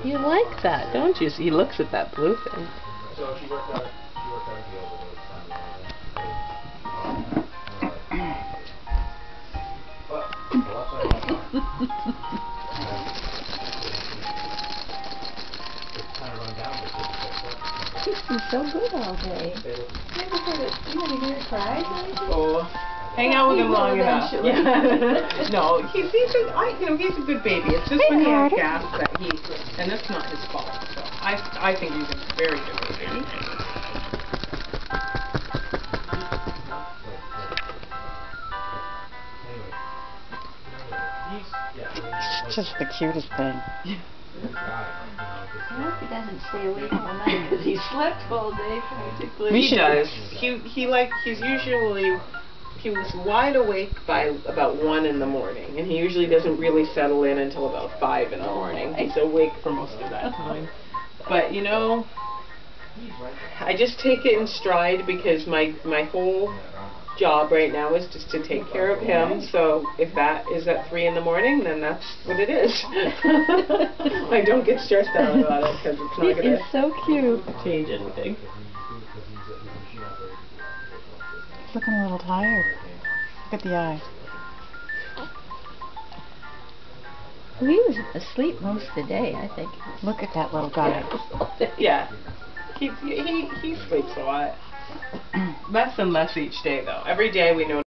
You like that, don't you? He looks at that blue thing. So she worked out a deal with those He's been so good all day. You never hear it cry or anything? Oh, hang out with him long enough. Yeah. No, he's a good baby. It's just when he has gas that and that's not his fault. So I think he's a very good baby. He's just the cutest thing. I hope he doesn't stay awake all night because he slept all day practically. He does. He was wide awake by about 1 in the morning, and he usually doesn't really settle in until about 5 in the morning. He's awake for most of that time. But you know, I just take it in stride because my whole job right now is just to take care of him. So if that is at 3 in the morning, then that's what it is. I don't get stressed out about it because it's not going to so cute. change anything. He's looking a little tired. Look at the eyes. Well, he was asleep most of the day, I think. Look at that little guy. Yeah. He sleeps a lot. Less and less each day, though. Every day we notice